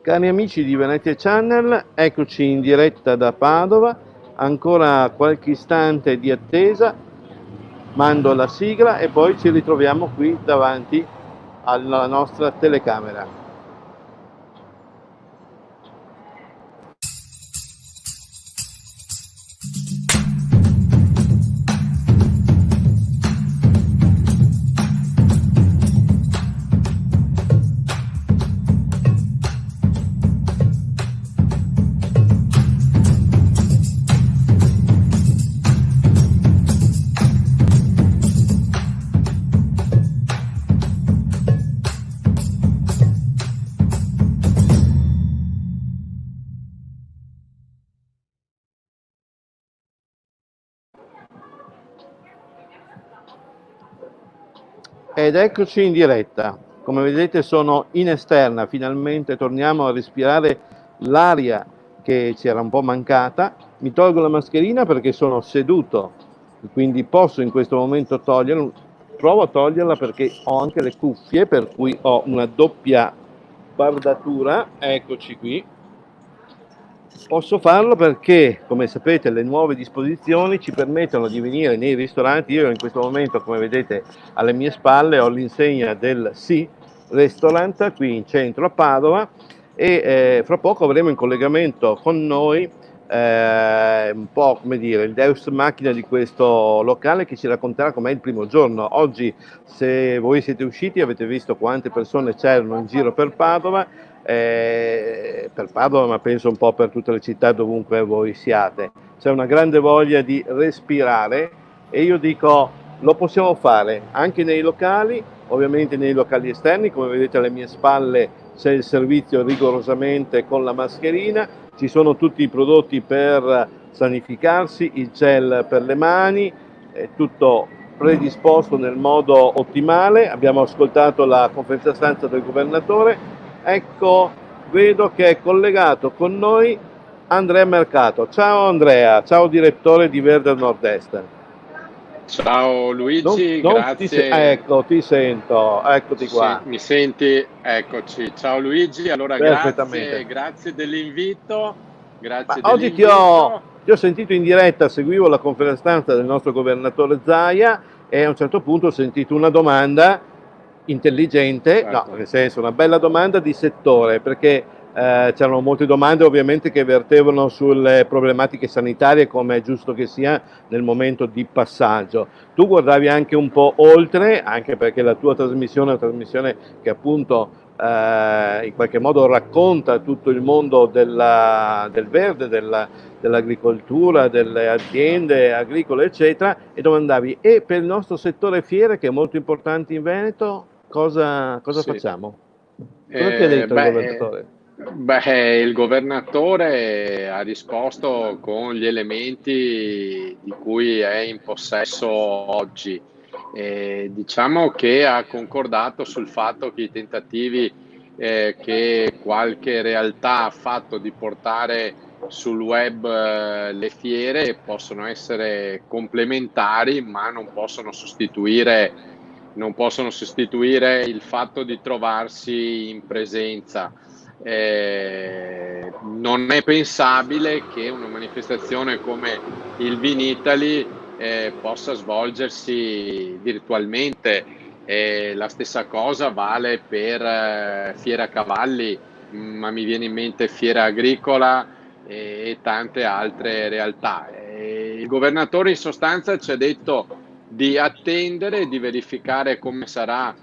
Cari amici di Venezia Channel, eccoci in diretta da Padova, ancora qualche istante di attesa, mando la sigla e poi ci ritroviamo qui davanti alla nostra telecamera. Ed eccoci in diretta. Come vedete sono in esterna, finalmente torniamo a respirare l'aria che ci era un po' mancata. Mi tolgo la mascherina perché sono seduto, quindi posso in questo momento toglierla. Provo a toglierla perché ho anche le cuffie, per cui ho una doppia bardatura. Eccoci qui. Posso farlo perché, come sapete, le nuove disposizioni ci permettono di venire nei ristoranti. Io in questo momento, come vedete alle mie spalle, ho l'insegna del Sì Restaurant qui in centro a Padova e fra poco avremo in collegamento con noi un po' come dire il Deus Machina di questo locale che ci racconterà com'è il primo giorno. Oggi, se voi siete usciti, avete visto quante persone c'erano in giro per Padova, ma penso un po' per tutte le città dovunque voi siate. C'è una grande voglia di respirare e io dico lo possiamo fare anche nei locali, ovviamente nei locali esterni. Come vedete alle mie spalle c'è il servizio rigorosamente con la mascherina, ci sono tutti i prodotti per sanificarsi, il gel per le mani, è tutto predisposto nel modo ottimale. Abbiamo ascoltato la conferenza stampa del governatore. Ecco, vedo che è collegato con noi Andrea Mercato. Ciao Andrea, ciao direttore di Verde Nord-Est. Ciao Luigi, grazie. Ecco, ti sento, eccoti Sì, qua. mi senti? Eccoci. Ciao Luigi, allora Perfettamente. grazie dell'invito, Ma grazie oggi dell'invito. ti ho sentito in diretta, seguivo la conferenza stampa del nostro governatore Zaia e a un certo punto ho sentito una domanda intelligente, no, Certo. nel senso una bella domanda di settore, perché c'erano molte domande ovviamente che vertevano sulle problematiche sanitarie, come è giusto che sia nel momento di passaggio. Tu guardavi anche un po' oltre, anche perché la tua trasmissione è una trasmissione che appunto in qualche modo racconta tutto il mondo del verde, dell'agricoltura, delle aziende agricole, eccetera, e domandavi, e per il nostro settore fiere, che è molto importante in Veneto, cosa Sì. facciamo? Cosa ti ha detto il governatore? Il governatore ha risposto con gli elementi di cui è in possesso oggi. Diciamo che ha concordato sul fatto che i tentativi che qualche realtà ha fatto di portare sul web le fiere possono essere complementari, ma non possono sostituire il fatto di trovarsi in presenza. Non è pensabile che una manifestazione come il Vinitaly possa svolgersi virtualmente. La stessa cosa vale per Fiera Cavalli, ma mi viene in mente Fiera Agricola e tante altre realtà. Il governatore in sostanza ci ha detto di attendere, di verificare come sarà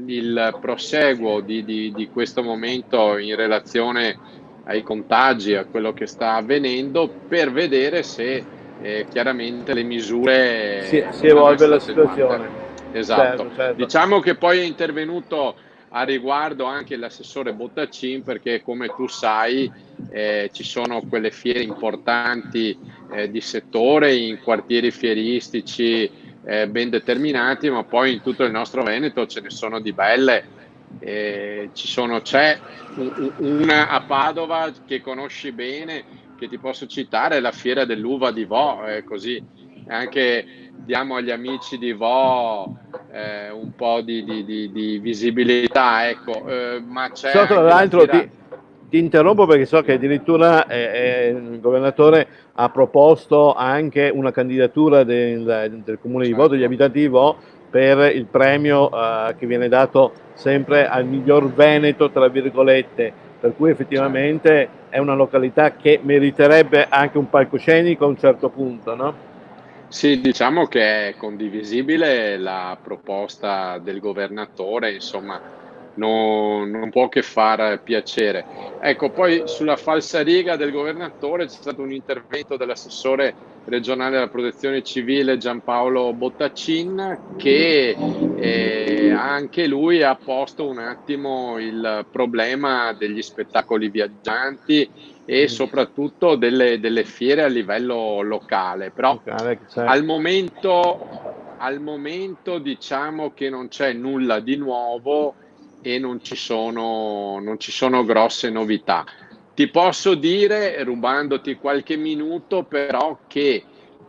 il proseguo di questo momento in relazione ai contagi, a quello che sta avvenendo, per vedere se chiaramente le misure Si dovranno evolve essere la attenuate. situazione. Esatto. Certo, certo. Diciamo che poi è intervenuto a riguardo anche l'assessore Bottacin, perché come tu sai ci sono quelle fiere importanti di settore in quartieri fieristici ben determinati, ma poi in tutto il nostro Veneto ce ne sono di belle. C'è una a Padova che conosci bene, che ti posso citare, la Fiera dell'Uva di Vo, così anche diamo agli amici di Vo un po' di visibilità, ecco, ma c'è So, tra anche la l'altro fiera. ti interrompo perché so che addirittura il governatore ha proposto anche una candidatura del comune di Vo, degli Certo, abitanti di Vo, per il premio che viene dato sempre al miglior Veneto, tra virgolette, per cui certo. effettivamente è una località che meriterebbe anche un palcoscenico a un certo punto, no? Sì, diciamo che è condivisibile la proposta del governatore, insomma, non può che far piacere. Ecco, poi sulla falsariga del governatore c'è stato un intervento dell'assessore regionale della protezione civile Giampaolo Bottacin che anche lui ha posto un attimo il problema degli spettacoli viaggianti e Mm. soprattutto delle fiere a livello locale, però Locale che c'è. al momento, al momento diciamo che non c'è nulla di nuovo e non ci sono grosse novità. Ti posso dire, rubandoti qualche minuto, però che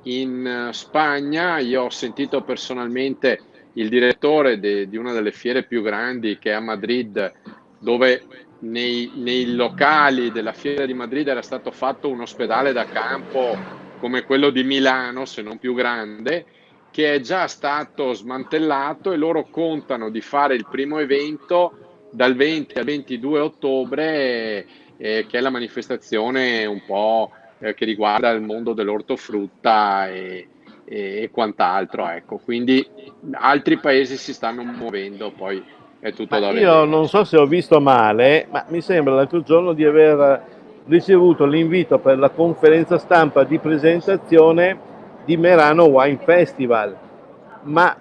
in Spagna io ho sentito personalmente il direttore di una delle fiere più grandi che è a Madrid, dove nei locali della fiera di Madrid era stato fatto un ospedale da campo come quello di Milano, se non più grande, che è già stato smantellato e loro contano di fare il primo evento dal 20 al 22 ottobre, che è la manifestazione un po' che riguarda il mondo dell'ortofrutta e quant'altro. Ecco. Quindi altri paesi si stanno muovendo, poi è tutto Ma da io vedere, non so insomma. se ho visto male, ma mi sembra l'altro giorno di aver ricevuto l'invito per la conferenza stampa di presentazione di Merano Wine Festival. Ma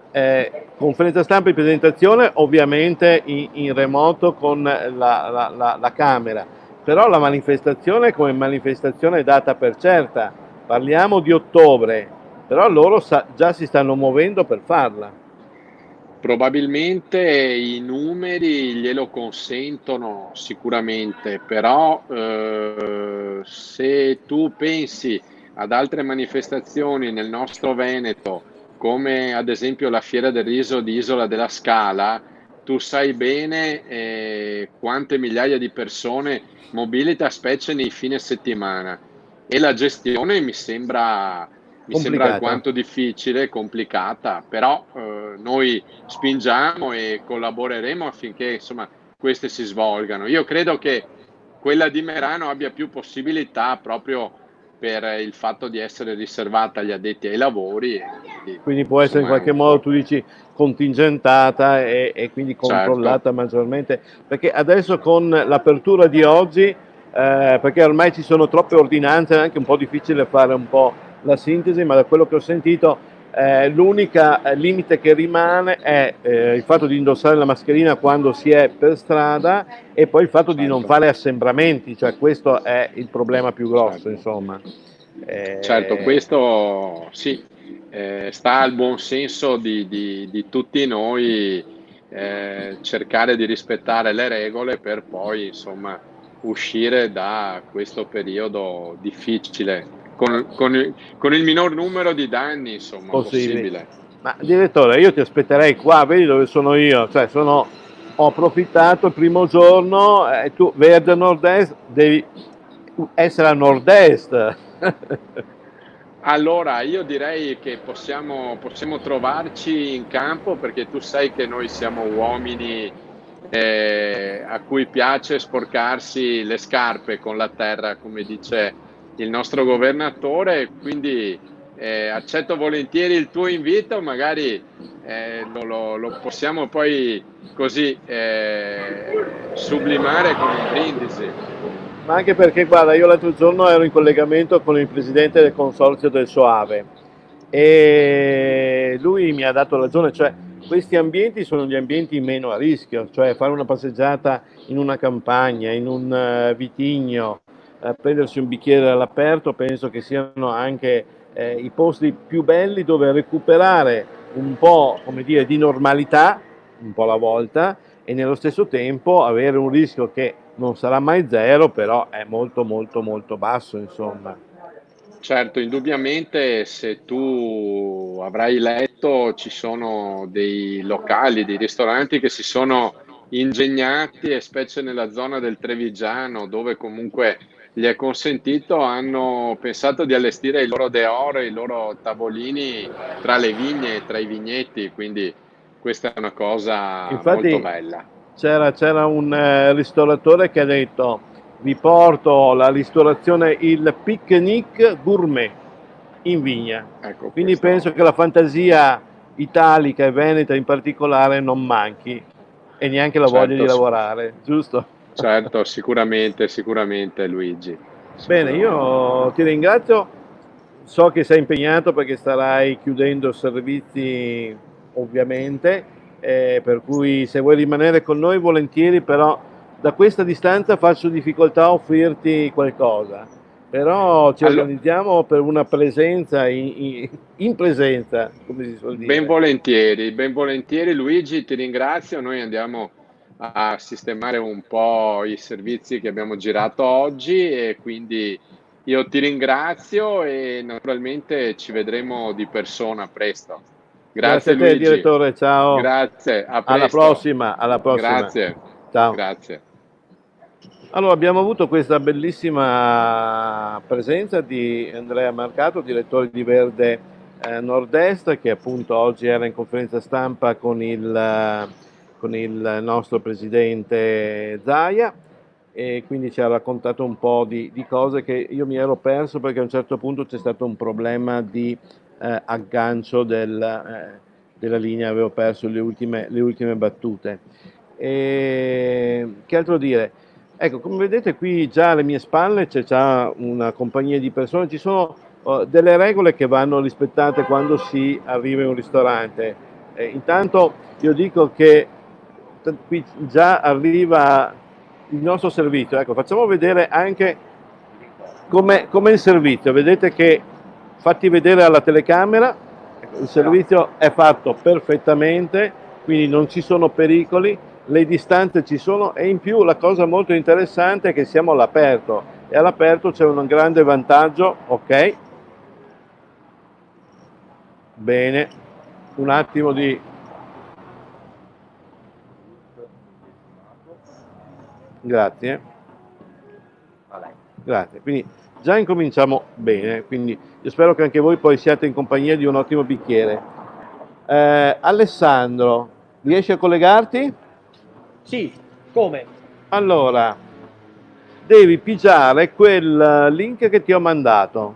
conferenza stampa di presentazione ovviamente in remoto con la Camera, però la manifestazione come manifestazione è data per certa. Parliamo di ottobre, però loro già si stanno muovendo per farla. Probabilmente i numeri glielo consentono sicuramente, però se tu pensi ad altre manifestazioni nel nostro Veneto, come ad esempio la Fiera del Riso di Isola della Scala, tu sai bene quante migliaia di persone mobilita, specie nei fine settimana. E la gestione mi sembra Complicata. alquanto difficile e complicata, però noi spingiamo e collaboreremo affinché insomma queste si svolgano. Io credo che quella di Merano abbia più possibilità proprio per il fatto di essere riservata agli addetti ai lavori e quindi Quindi può essere in insomma è qualche un modo, po' tu dici, contingentata quindi certo, controllata maggiormente, perché adesso con l'apertura di oggi, perché ormai ci sono troppe ordinanze, è anche un po' difficile fare un po' la sintesi, ma da quello che ho sentito, l'unica limite che rimane è il fatto di indossare la mascherina quando si è per strada e poi il fatto di non certo, fare assembramenti, cioè questo è il problema più grosso, certo. insomma. Certo, Eh, questo sì, sta al buon senso di tutti noi cercare di rispettare le regole per poi, insomma, uscire da questo periodo difficile con il minor numero di danni, insomma, possibili. possibile. Ma direttore, io ti aspetterei qua, vedi dove sono io, cioè ho approfittato il primo giorno e tu verde nord-est devi essere a nord-est. Allora, io direi che possiamo trovarci in campo perché tu sai che noi siamo uomini a cui piace sporcarsi le scarpe con la terra, come dice il nostro governatore, quindi accetto volentieri il tuo invito, magari lo possiamo poi così sublimare con un brindisi. Ma anche perché, guarda, io l'altro giorno ero in collegamento con il presidente del consorzio del Soave e lui mi ha dato ragione, cioè questi ambienti sono gli ambienti meno a rischio, cioè fare una passeggiata in una campagna, in un vitigno, prendersi un bicchiere all'aperto, penso che siano anche i posti più belli dove recuperare un po', come dire, di normalità, un po' alla volta, e nello stesso tempo avere un rischio che non sarà mai zero, però è molto molto molto basso, insomma. Certo, indubbiamente se tu avrai letto soprattutto ci sono dei locali, dei ristoranti che si sono ingegnati, e specie nella zona del Trevigiano, dove comunque gli è consentito, hanno pensato di allestire i loro deore, i loro tavolini tra le vigne, tra i vigneti, quindi questa è una cosa molto Infatti bella. c'era un ristoratore che ha detto: vi porto la ristorazione, il picnic gourmet in vigna. Ecco, Quindi penso questo che la fantasia italica e veneta in particolare non manchi, e neanche la voglia di certo, lavorare, giusto? certo, sicuramente, sicuramente Luigi, Bene, sicuramente. io ti ringrazio, so che sei impegnato perché starai chiudendo servizi ovviamente, per cui se vuoi rimanere con noi volentieri, però da questa distanza faccio difficoltà a offrirti qualcosa, però ci Allo- organizziamo per una presenza in presenza, come si suol dire. Ben volentieri Luigi, ti ringrazio. Noi andiamo a sistemare un po' i servizi che abbiamo girato oggi, e quindi io ti ringrazio e naturalmente ci vedremo di persona presto. Grazie Grazie a te, Luigi, direttore, ciao, grazie, a alla presto. prossima, alla prossima, Grazie, ciao. grazie. Allora, abbiamo avuto questa bellissima presenza di Andrea Marcato, direttore di Verde Nord-Est, che appunto oggi era in conferenza stampa con il nostro presidente Zaia, e quindi ci ha raccontato un po' di cose che io mi ero perso, perché a un certo punto c'è stato un problema di aggancio della linea, avevo perso le ultime battute. E che altro dire? Ecco, come vedete qui già alle mie spalle c'è già una compagnia di persone, ci sono delle regole che vanno rispettate quando si arriva in un ristorante. Intanto io dico che qui già arriva il nostro servizio, ecco, facciamo vedere anche com'è il servizio, vedete che fatti vedere alla telecamera, ecco, il servizio è fatto perfettamente, quindi non ci sono pericoli, le distanze ci sono, e in più la cosa molto interessante è che siamo all'aperto, e all'aperto c'è un grande vantaggio, ok? Bene, un attimo di... Grazie. Grazie, quindi già incominciamo bene, quindi io spero che anche voi poi siate in compagnia di un ottimo bicchiere. Alessandro, riesci a collegarti? Sì, come? Allora, devi pigiare quel link che ti ho mandato.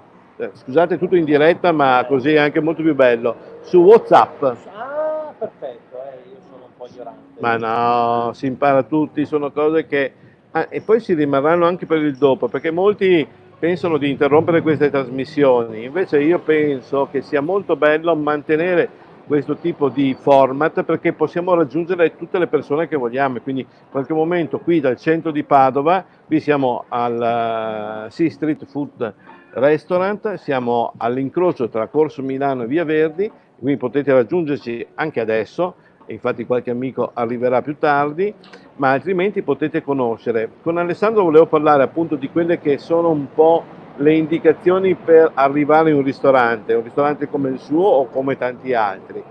Scusate, tutto in diretta, ma così è anche molto più bello. Su WhatsApp. Ah, perfetto, io sono un po' ignorante. Ma no, si impara tutti, sono cose che... Ah, e poi si rimarranno anche per il dopo, perché molti pensano di interrompere queste trasmissioni, invece io penso che sia molto bello mantenere questo tipo di format, perché possiamo raggiungere tutte le persone che vogliamo, e quindi in qualche momento qui dal centro di Padova, qui siamo al Sea Street Food Restaurant, siamo all'incrocio tra Corso Milano e Via Verdi, quindi potete raggiungerci anche adesso, e infatti qualche amico arriverà più tardi, ma altrimenti potete conoscere. Con Alessandro volevo parlare appunto di quelle che sono un po' le indicazioni per arrivare in un ristorante come il suo o come tanti altri.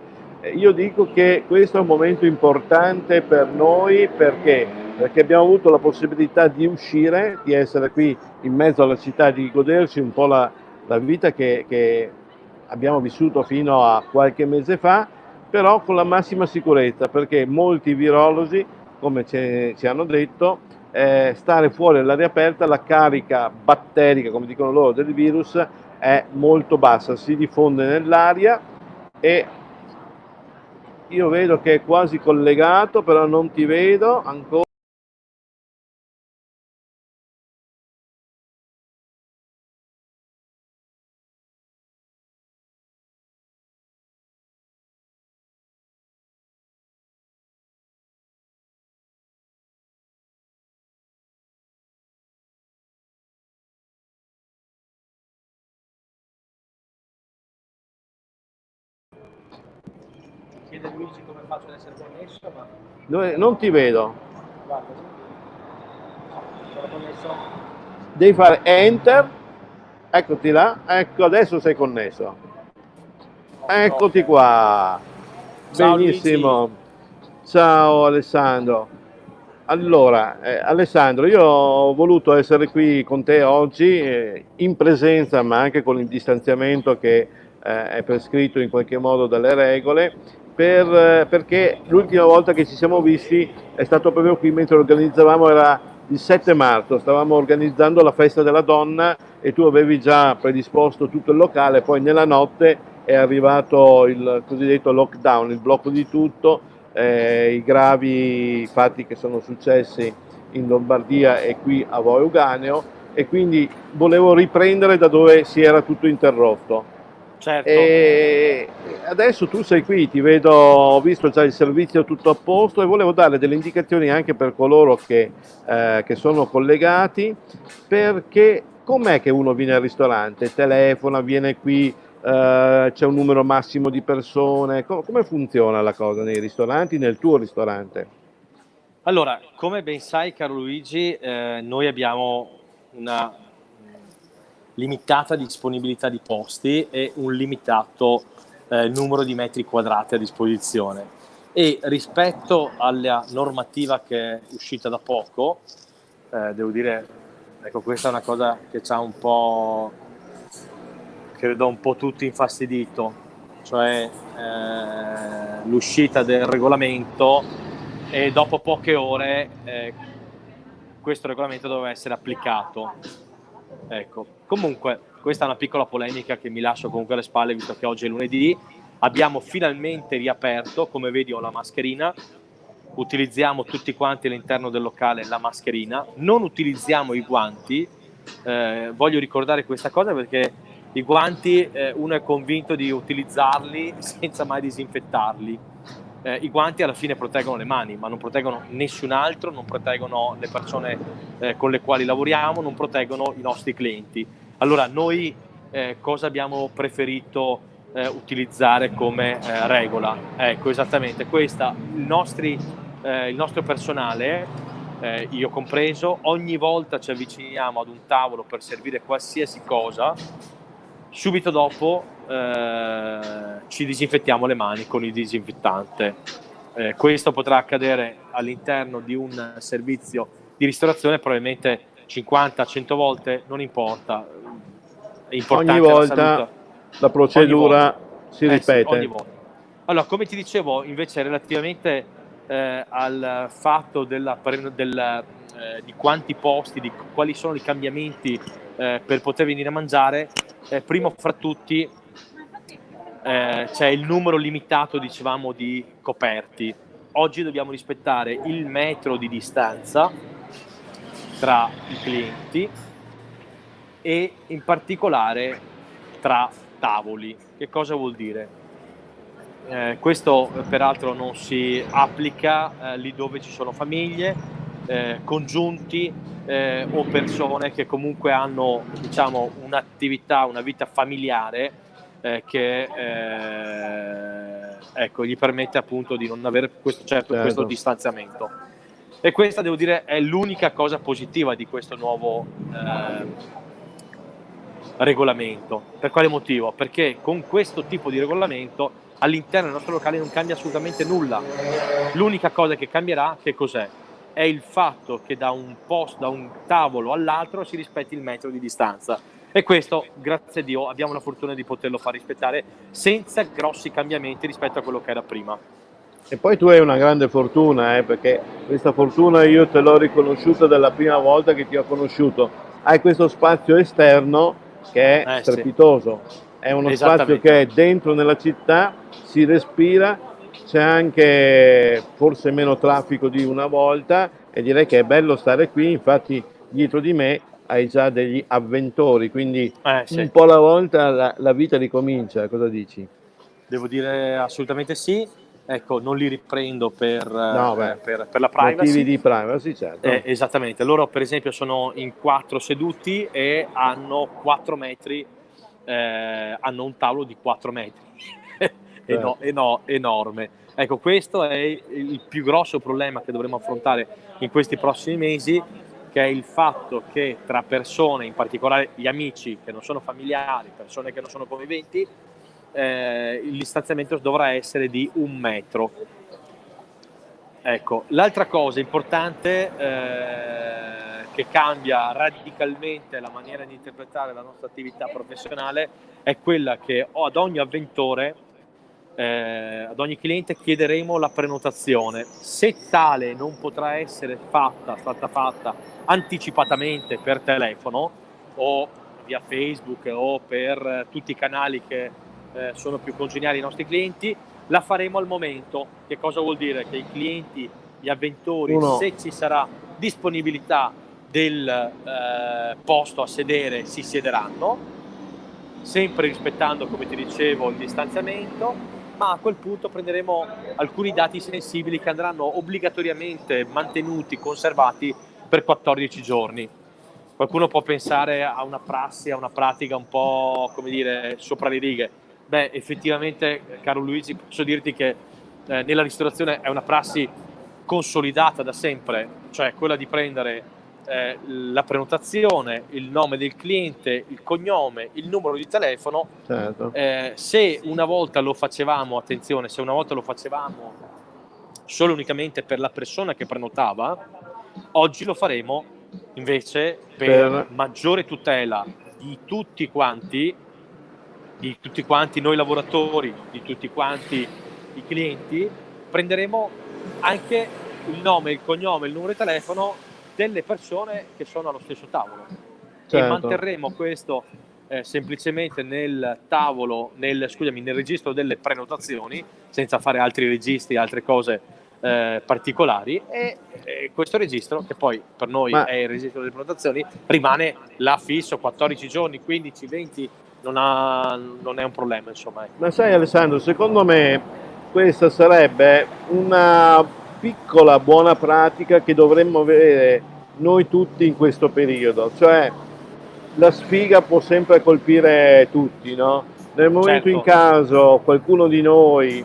Io dico che questo è un momento importante per noi, perché abbiamo avuto la possibilità di uscire, di essere qui in mezzo alla città, di goderci un po' la vita che abbiamo vissuto fino a qualche mese fa, però con la massima sicurezza, perché molti virologi, come ci hanno detto, stare fuori all'aria aperta, la carica batterica, come dicono loro, del virus è molto bassa, si diffonde nell'aria, e io vedo che è quasi collegato, però non ti vedo ancora. Chiede Luigi come faccio ad essere connesso, ma Non ti vedo. guarda, sono connesso. Devi fare enter, eccoti là, ecco adesso sei connesso. Eccoti qua. Ciao, Benissimo. Ciao Alessandro. Allora, Alessandro, io ho voluto essere qui con te oggi, in presenza, ma anche con il distanziamento che è prescritto in qualche modo dalle regole, perché l'ultima volta che ci siamo visti è stato proprio qui mentre organizzavamo, era il 7 marzo, stavamo organizzando la festa della donna e tu avevi già predisposto tutto il locale, poi nella notte è arrivato il cosiddetto lockdown, il blocco di tutto, i gravi fatti che sono successi in Lombardia e qui a Voi Euganeo, e quindi volevo riprendere da dove si era tutto interrotto. Certo. E adesso tu sei qui, ti vedo, ho visto già il servizio tutto a posto e volevo dare delle indicazioni anche per coloro che sono collegati, perché com'è che uno viene al ristorante, telefona, viene qui, c'è un numero massimo di persone, come funziona la cosa nei ristoranti, nel tuo ristorante? Allora, come ben sai, caro Luigi, noi abbiamo una limitata disponibilità di posti e un limitato numero di metri quadrati a disposizione. E rispetto alla normativa che è uscita da poco, devo dire, ecco, questa è una cosa che ci ha un po', credo, un po' tutti infastidito, cioè l'uscita del regolamento, e dopo poche ore questo regolamento doveva essere applicato. Ecco, comunque questa è una piccola polemica che mi lascio comunque alle spalle, visto che oggi è lunedì. Abbiamo finalmente riaperto, come vedi ho la mascherina, utilizziamo tutti quanti all'interno del locale la mascherina, non utilizziamo i guanti. Voglio ricordare questa cosa perché i guanti uno è convinto di utilizzarli senza mai disinfettarli. I guanti alla fine proteggono le mani, ma non proteggono nessun altro, non proteggono le persone con le quali lavoriamo, non proteggono i nostri clienti. Allora noi cosa abbiamo preferito utilizzare come regola? Ecco, esattamente questa. Il nostro personale, io compreso, ogni volta ci avviciniamo ad un tavolo per servire qualsiasi cosa, subito dopo ci disinfettiamo le mani con il disinfettante. Questo potrà accadere all'interno di un servizio di ristorazione probabilmente 50-100 volte, non importa. È importante Ogni volta la salute. la procedura si Sì, ripete. ogni volta. Allora, come ti dicevo, invece, relativamente al fatto di quanti posti, di quali sono i cambiamenti per poter venire a mangiare, primo fra tutti c'è il numero limitato, dicevamo, di coperti. Oggi dobbiamo rispettare il metro di distanza tra i clienti e in particolare tra tavoli. Che cosa vuol dire? Questo peraltro non si applica lì dove ci sono famiglie, congiunti o persone che comunque hanno, diciamo, un'attività, una vita familiare che ecco, gli permette appunto di non avere questo distanziamento. E questa, devo dire, è l'unica cosa positiva di questo nuovo regolamento. Per quale motivo? Perché con questo tipo di regolamento all'interno del nostro locale non cambia assolutamente nulla. L'unica cosa che cambierà, che cos'è? È il fatto che da un tavolo all'altro si rispetti il metro di distanza. E questo, grazie a Dio, abbiamo la fortuna di poterlo far rispettare senza grossi cambiamenti rispetto a quello che era prima. E poi tu hai una grande fortuna, perché questa fortuna io te l'ho riconosciuta dalla prima volta che ti ho conosciuto. Hai questo spazio esterno che è strepitoso, è uno spazio che è dentro nella città, si respira, c'è anche forse meno traffico di una volta e direi che è bello stare qui. Infatti dietro di me hai già degli avventori, quindi un po' alla volta la vita ricomincia. Cosa dici? Devo dire assolutamente sì. Ecco, non li riprendo per la privacy. Motivi di privacy, certo. Esattamente. Loro, per esempio, sono in 4 seduti e hanno 4 metri, hanno un tavolo di 4 metri. Enorme. Ecco, questo è il più grosso problema che dovremo affrontare in questi prossimi mesi, che è il fatto che tra persone, in particolare gli amici che non sono familiari, persone che non sono conviventi, il distanziamento dovrà essere di 1 metro. Ecco, l'altra cosa importante che cambia radicalmente la maniera di interpretare la nostra attività professionale è quella che ad ogni avventore, ad ogni cliente chiederemo la prenotazione. Se tale non potrà essere stata fatta anticipatamente per telefono o via Facebook o per tutti i canali che sono più congeniali ai nostri clienti, la faremo al momento. Che cosa vuol dire? Che i clienti, gli avventori, se ci sarà disponibilità del posto a sedere, si siederanno, sempre rispettando, come ti dicevo, il distanziamento, ma a quel punto prenderemo alcuni dati sensibili che andranno obbligatoriamente mantenuti, conservati per 14 giorni. Qualcuno può pensare a una prassi, a una pratica un po', come dire, sopra le righe. Beh, effettivamente, caro Luigi, posso dirti che nella ristorazione è una prassi consolidata da sempre, cioè quella di prendere la prenotazione, il nome del cliente, il cognome, il numero di telefono. Certo. Se una volta lo facevamo, attenzione, se una volta lo facevamo solo unicamente per la persona che prenotava, oggi lo faremo invece per maggiore tutela di tutti quanti noi lavoratori, di tutti quanti i clienti. Prenderemo anche il nome, il cognome, il numero di telefono delle persone che sono allo stesso tavolo. Certo. E manterremo questo semplicemente nel registro delle prenotazioni, senza fare altri registri, altre cose particolari, e questo registro, che poi per noi è il registro delle prenotazioni, rimane là fisso 14 giorni, 15, 20, non è un problema, insomma. Ma sai, Alessandro, secondo me questa sarebbe una piccola buona pratica che dovremmo avere noi tutti in questo periodo, cioè la sfiga può sempre colpire tutti, no? Nel momento in caso qualcuno di noi,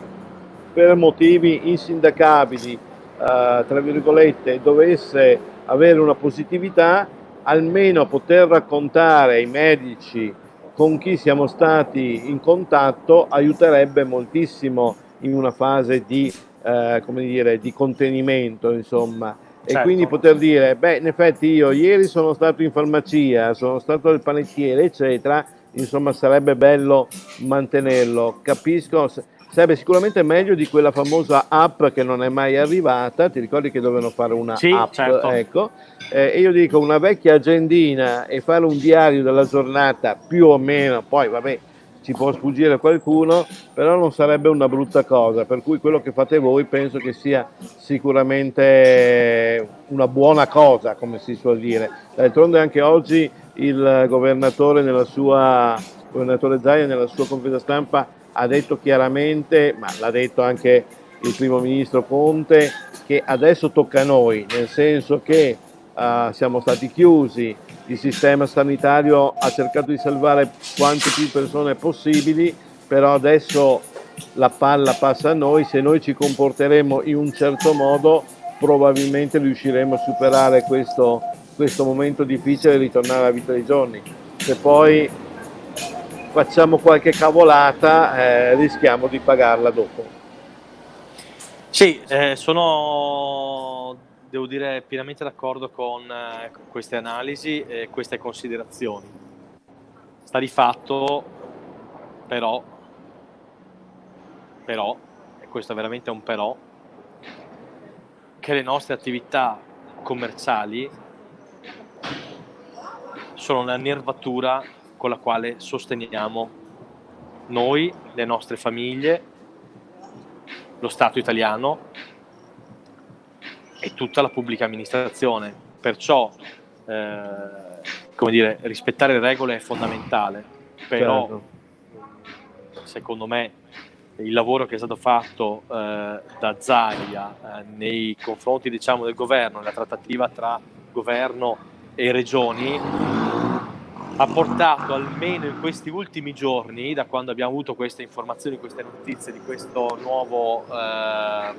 per motivi insindacabili, tra virgolette, dovesse avere una positività, almeno poter raccontare ai medici con chi siamo stati in contatto aiuterebbe moltissimo in una fase di, come dire, di contenimento, insomma. E quindi poter dire, beh, in effetti io ieri sono stato in farmacia, sono stato al panettiere, eccetera, insomma sarebbe bello mantenerlo. Capisco, sarebbe sicuramente meglio di quella famosa app che non è mai arrivata. Ti ricordi che dovevano fare una app? Certo. Ecco. E io dico una vecchia agendina e fare un diario della giornata più o meno, poi vabbè, ci può sfuggire qualcuno, però non sarebbe una brutta cosa, per cui quello che fate voi penso che sia sicuramente una buona cosa, come si suol dire. D'altronde anche oggi il governatore Zaia nella sua conferenza stampa ha detto chiaramente, ma l'ha detto anche il primo ministro Conte, che adesso tocca a noi, nel senso che siamo stati chiusi, il sistema sanitario ha cercato di salvare quante più persone possibili, però adesso la palla passa a noi. Se noi ci comporteremo in un certo modo, probabilmente riusciremo a superare questo momento difficile e ritornare alla vita dei giorni. Se poi facciamo qualche cavolata, rischiamo di pagarla dopo. Sì, devo dire, pienamente d'accordo con queste analisi e queste considerazioni. Sta di fatto, però, e questo è veramente un però, che le nostre attività commerciali sono la nervatura con la quale sosteniamo noi, le nostre famiglie, lo Stato italiano e tutta la pubblica amministrazione. Perciò, come dire, rispettare le regole è fondamentale, però secondo me il lavoro che è stato fatto da Zaia nei confronti, diciamo, del governo, nella trattativa tra governo e regioni, ha portato almeno in questi ultimi giorni, da quando abbiamo avuto queste informazioni, queste notizie di questo nuovo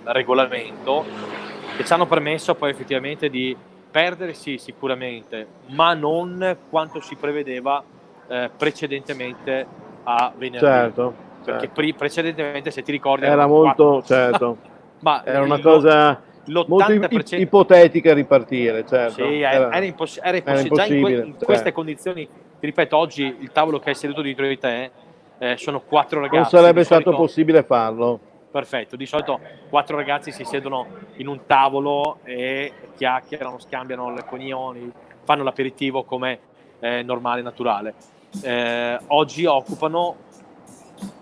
regolamento, che ci hanno permesso poi effettivamente di perdere, sì, sicuramente, ma non quanto si prevedeva precedentemente a venerdì. Certo. perché precedentemente, se ti ricordi, era erano molto, quattro. certo, Ma era una cosa molto l'80% ipotetica ripartire, certo, sì, era era impossibile. Già impossibile, in queste condizioni, ti ripeto, oggi il tavolo che hai seduto dietro di te sono 4 non ragazzi. sarebbe Di stato solito, possibile farlo. perfetto, di solito 4 ragazzi si siedono in un tavolo e chiacchierano, scambiano le opinioni, fanno l'aperitivo come normale e naturale. Oggi occupano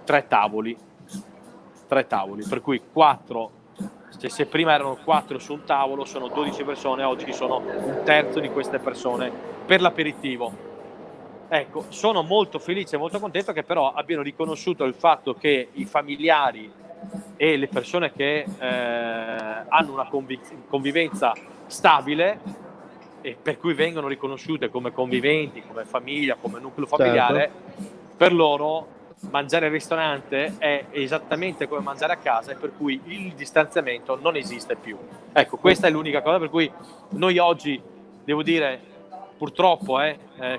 3 tavoli, per cui 4, se prima erano 4 su un tavolo, sono 12 persone, oggi sono un terzo di queste persone per l'aperitivo. Ecco, sono molto felice e molto contento che però abbiano riconosciuto il fatto che i familiari e le persone che hanno una convivenza stabile e per cui vengono riconosciute come conviventi, come famiglia, come nucleo familiare, per loro mangiare al ristorante è esattamente come mangiare a casa, e per cui il distanziamento non esiste più. Ecco, questa è l'unica cosa per cui noi oggi, devo dire, purtroppo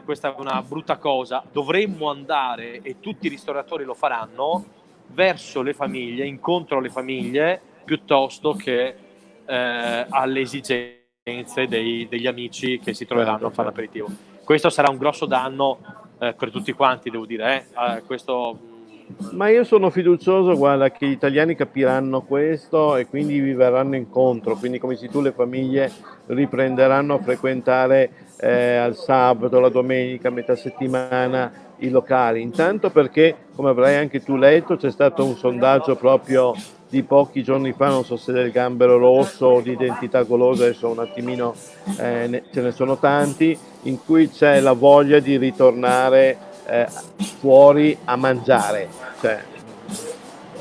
questa è una brutta cosa, dovremmo andare, e tutti i ristoratori lo faranno, verso le famiglie, incontro alle famiglie, piuttosto che alle esigenze degli amici che si troveranno a fare l'aperitivo. Questo sarà un grosso danno per tutti quanti, devo dire. Questo... Ma io sono fiducioso, guarda, che gli italiani capiranno questo e quindi vi verranno incontro, quindi come dici tu le famiglie riprenderanno a frequentare al sabato, la domenica, a metà settimana i locali. Intanto perché, come avrai anche tu letto, c'è stato un sondaggio proprio di pochi giorni fa, non so se del Gambero Rosso o di Identità Golosa, adesso un attimino ce ne sono tanti, in cui c'è la voglia di ritornare fuori a mangiare, cioè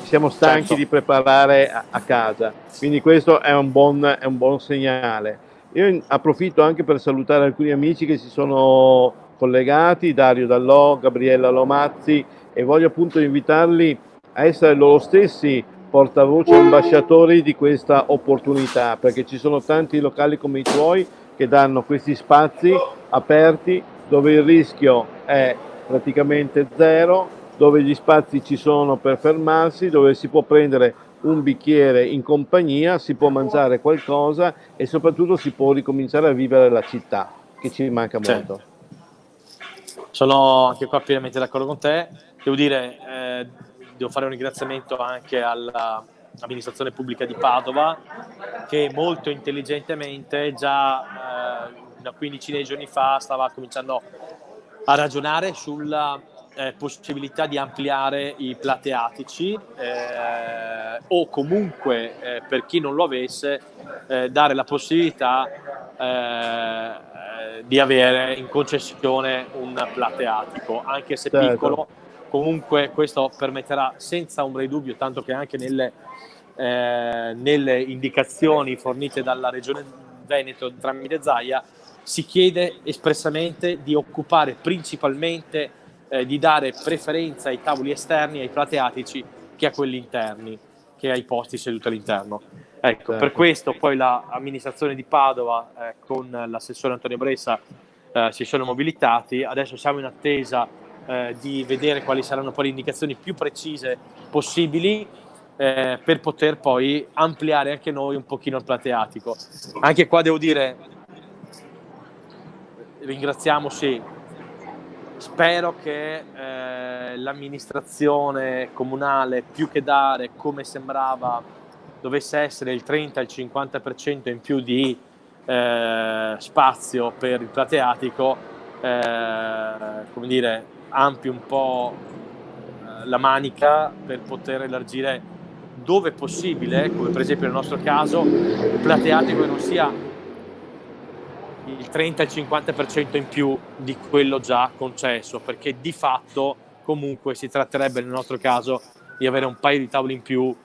siamo stanchi di preparare a casa, quindi questo è un buon segnale. Io approfitto anche per salutare alcuni amici che si sono collegati, Dario Dallò, Gabriella Lomazzi, e voglio appunto invitarli a essere loro stessi portavoce ambasciatori di questa opportunità, perché ci sono tanti locali come i tuoi che danno questi spazi aperti dove il rischio è praticamente zero, dove gli spazi ci sono per fermarsi, dove si può prendere un bicchiere in compagnia, si può mangiare qualcosa e soprattutto si può ricominciare a vivere la città, che ci manca molto. Sono anche qua pienamente d'accordo con te. Devo dire, devo fare un ringraziamento anche all'amministrazione pubblica di Padova, che molto intelligentemente già una quindicina di giorni fa stava cominciando a ragionare sulla possibilità di ampliare i plateatici o comunque per chi non lo avesse dare la possibilità di avere in concessione un plateatico, anche se piccolo. Comunque questo permetterà senza ombra di dubbio, tanto che anche nelle indicazioni fornite dalla Regione Veneto tramite Zaia si chiede espressamente di occupare principalmente, di dare preferenza ai tavoli esterni, ai plateatici, che a quelli interni, che ai posti seduti all'interno. Ecco, per questo poi l'amministrazione di Padova con l'assessore Antonio Bressa si sono mobilitati. Adesso siamo in attesa di vedere quali saranno poi le indicazioni più precise possibili per poter poi ampliare anche noi un pochino il plateatico. Anche qua devo dire, ringraziamo, sì, spero che l'amministrazione comunale, più che dare, come sembrava, dovesse essere il 30 il 50% in più di spazio per il plateatico, come dire, ampi un po' la manica per poter elargire dove possibile, come per esempio nel nostro caso, un plateatico che non sia il 30 il 50% in più di quello già concesso, perché di fatto comunque si tratterebbe nel nostro caso di avere un paio di tavoli in più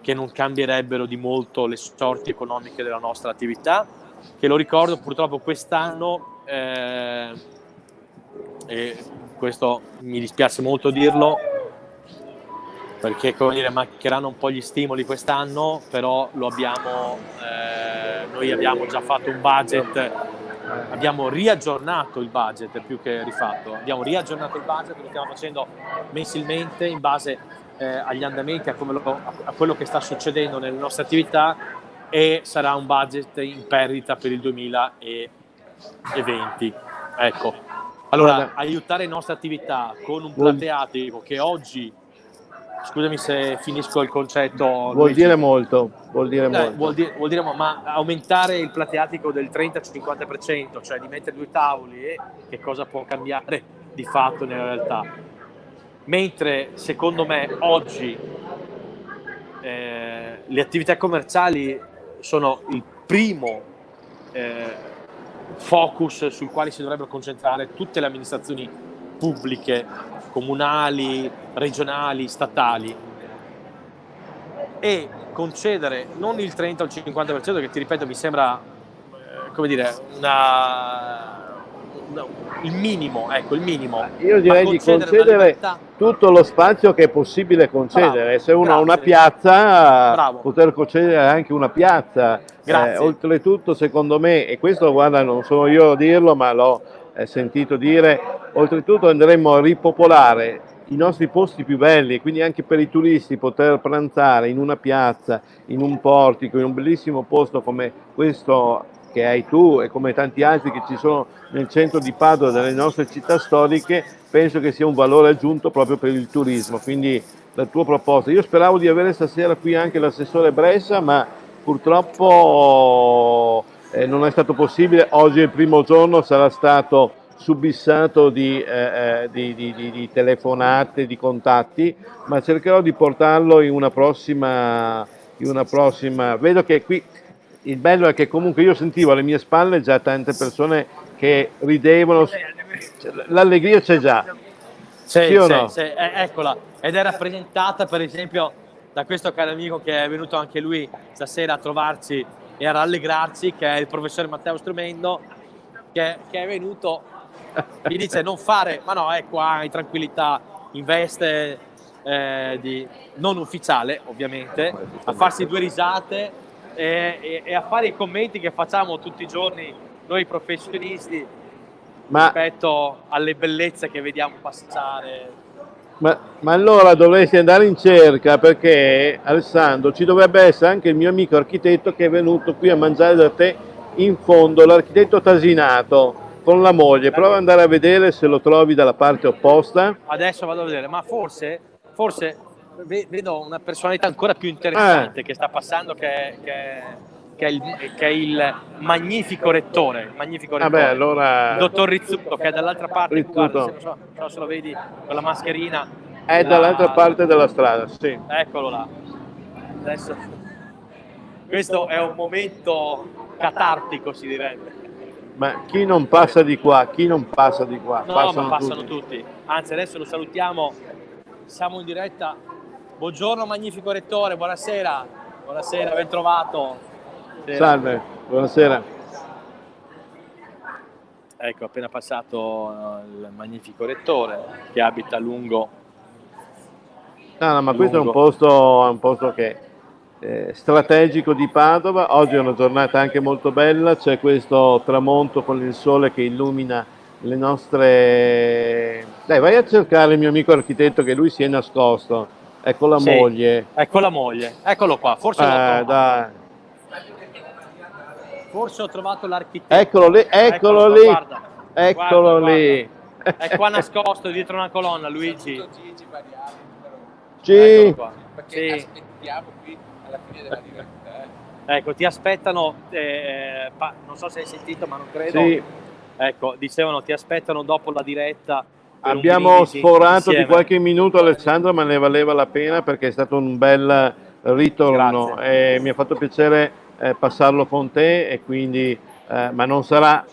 che non cambierebbero di molto le sorti economiche della nostra attività, che, lo ricordo, purtroppo quest'anno, e questo mi dispiace molto dirlo, perché, come dire, mancheranno un po' gli stimoli quest'anno, però lo abbiamo, noi abbiamo già fatto un budget, abbiamo riaggiornato il budget più che rifatto, abbiamo riaggiornato il budget, lo stiamo facendo mensilmente in base agli andamenti, a quello che sta succedendo nelle nostre attività, e sarà un budget in perdita per il 2020. Ecco, allora Guarda, aiutare le nostre attività con un vuol- plateatico che oggi, scusami se finisco il concetto, vuol Luigi. dire molto, vuol dire molto. Vuol dire, ma aumentare il plateatico del 30-50%, cioè di mettere 2 tavoli, che cosa può cambiare di fatto nella realtà? Mentre secondo me oggi le attività commerciali sono il primo focus sul quale si dovrebbero concentrare tutte le amministrazioni pubbliche, comunali, regionali, statali, e concedere non il 30 o il 50%, che ti ripeto mi sembra come dire il minimo, ecco, il minimo. Io direi di una concedere libertà. tutto lo spazio che è possibile concedere. Bravo, Se uno ha una grazie. piazza, Bravo. poter concedere anche una piazza. Grazie. Oltretutto, secondo me, e questo guarda, non sono io a dirlo, ma l'ho sentito dire, oltretutto andremo a ripopolare i nostri posti più belli, quindi anche per i turisti poter pranzare in una piazza, in un portico, in un bellissimo posto come questo che hai tu e come tanti altri che ci sono nel centro di Padova, delle nostre città storiche, penso che sia un valore aggiunto proprio per il turismo. Quindi la tua proposta, io speravo di avere stasera qui anche l'assessore Bressa, ma purtroppo non è stato possibile. Oggi è il primo giorno, sarà stato subissato di telefonate, di contatti, ma cercherò di portarlo in una prossima. Vedo che qui il bello è che comunque io sentivo alle mie spalle già tante persone che ridevano, l'allegria c'è già. Sì o no? Sì, eccola, ed è rappresentata per esempio da questo caro amico che è venuto anche lui stasera a trovarci e a rallegrarci, che è il professore Matteo Strumendo, che è venuto, mi dice non fare, ma no, è qua in tranquillità, in veste non ufficiale ovviamente, a farsi 2 risate e a fare i commenti che facciamo tutti i giorni noi professionisti rispetto alle bellezze che vediamo passare. Ma allora dovresti andare in cerca, perché Alessandro ci dovrebbe essere anche il mio amico architetto che è venuto qui a mangiare da te in fondo, l'architetto Tasinato con la moglie. Prova ad andare a vedere se lo trovi dalla parte opposta. Adesso vado a vedere, ma forse vedo una personalità ancora più interessante che sta passando, che è il magnifico rettore, Vabbè, allora... il dottor Rizzuto, che è dall'altra parte. Rizzuto. Guarda, se lo vedi con la mascherina, è dall'altra parte della strada, sì. Eccolo là. Adesso questo è un momento catartico, si direbbe. Ma chi non passa di qua? No, passano tutti. Anzi, adesso lo salutiamo, siamo in diretta. Buongiorno magnifico rettore, buonasera, ben trovato. Salve, buonasera. Ecco, appena passato il magnifico rettore che abita lungo. No, ma questo è un posto che è strategico di Padova. Oggi è una giornata anche molto bella, c'è questo tramonto con il sole che illumina le nostre... Dai, vai a cercare il mio amico architetto, che lui si è nascosto. Ecco la moglie. Ecco la moglie, eccolo qua, forse l'ho trovato. Dai. Forse ho trovato l'architetto. Eccolo lì, eccolo lì. Guarda, Eccolo lì. È qua nascosto dietro una colonna, Luigi. Sì. Perché aspettiamo qui alla fine della diretta. Ecco, ti aspettano, non so se hai sentito, ma non credo. Sì. Ecco, dicevano ti aspettano dopo la diretta. Abbiamo sforato di qualche minuto, Alessandro, ma ne valeva la pena perché è stato un bel ritorno. E mi ha fatto piacere passarlo con te, e quindi, ma non sarà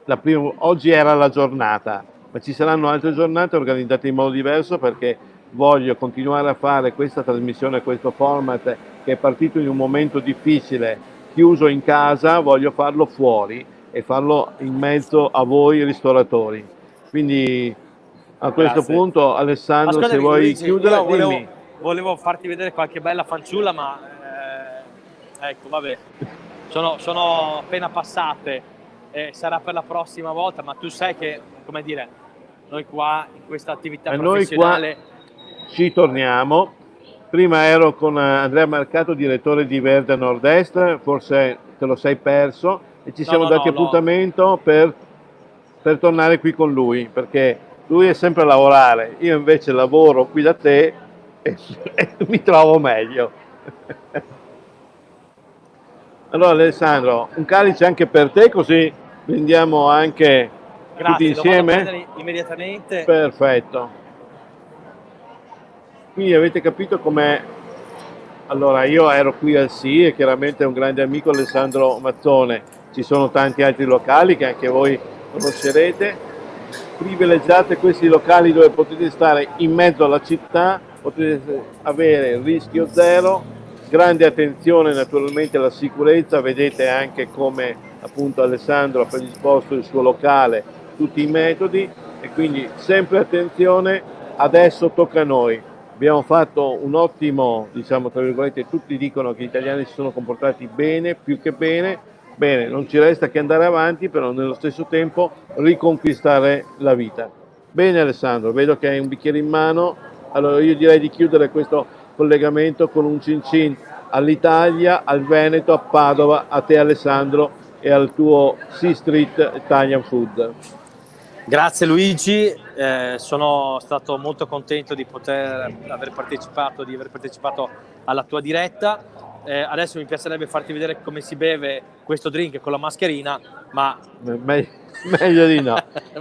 la prima. Oggi era la giornata, ma ci saranno altre giornate organizzate in modo diverso, perché voglio continuare a fare questa trasmissione, questo format che è partito in un momento difficile, chiuso in casa. Voglio farlo fuori e farlo in mezzo a voi ristoratori. Quindi a questo punto, Alessandro, se vuoi Luigi, chiudere, dimmi. Volevo farti vedere qualche bella fanciulla, ma ecco, vabbè, sono appena passate, sarà per la prossima volta, ma tu sai che, come dire, noi qua in questa attività professionale ci torniamo. Prima ero con Andrea Marcato, direttore di Verde Nord-Est, forse te lo sei perso, e ci siamo dati appuntamento per tornare qui con lui, perché lui è sempre a lavorare, io invece lavoro qui da te e mi trovo meglio. Allora Alessandro, un calice anche per te, così prendiamo anche tutti Grazie, lo vado a insieme. prendere immediatamente. Perfetto. Quindi avete capito com'è. Allora, io ero qui al SI e chiaramente è un grande amico Alessandro Mazzone. Ci sono tanti altri locali che anche voi conoscerete. Privilegiate questi locali dove potete stare in mezzo alla città, potete avere rischio zero, grande attenzione naturalmente alla sicurezza. Vedete anche come appunto Alessandro ha predisposto il suo locale, tutti i metodi, e quindi sempre attenzione. Adesso tocca a noi. Abbiamo fatto un ottimo, diciamo tra virgolette, tutti dicono che gli italiani si sono comportati bene, più che bene. Bene, non ci resta che andare avanti, però nello stesso tempo riconquistare la vita. Bene Alessandro, vedo che hai un bicchiere in mano, allora io direi di chiudere questo collegamento con un cin cin all'Italia, al Veneto, a Padova, a te Alessandro e al tuo Sea Street Italian Food. Grazie Luigi, sono stato molto contento di aver partecipato alla tua diretta. Adesso mi piacerebbe farti vedere come si beve questo drink con la mascherina, ma meglio di no.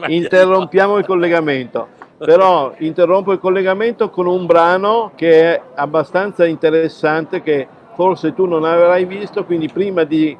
Interrompiamo il collegamento. Però interrompo il collegamento con un brano che è abbastanza interessante, che forse tu non avrai visto, quindi prima di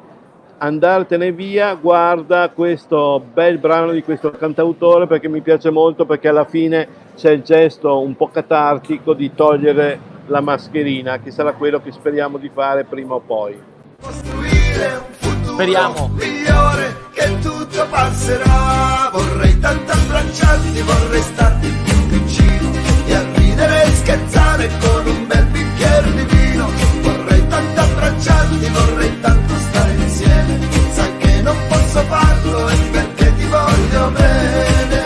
andartene via guarda questo bel brano di questo cantautore, perché mi piace molto, perché alla fine c'è il gesto un po' catartico di togliere la mascherina, che sarà quello che speriamo di fare prima o poi. Costruire un futuro speriamo migliore, che tutto passerà. Vorrei tanto abbracciarti, vorrei starti più vicino e a ridere e scherzare con un bel bicchiere di vino. Vorrei tanto abbracciarti, vorrei tanto stare insieme. Sai che non posso farlo e perché ti voglio bene.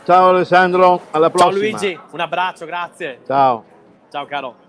Ciao Alessandro, alla ciao prossima. Luigi, un abbraccio, grazie. Ciao. Ciao caro.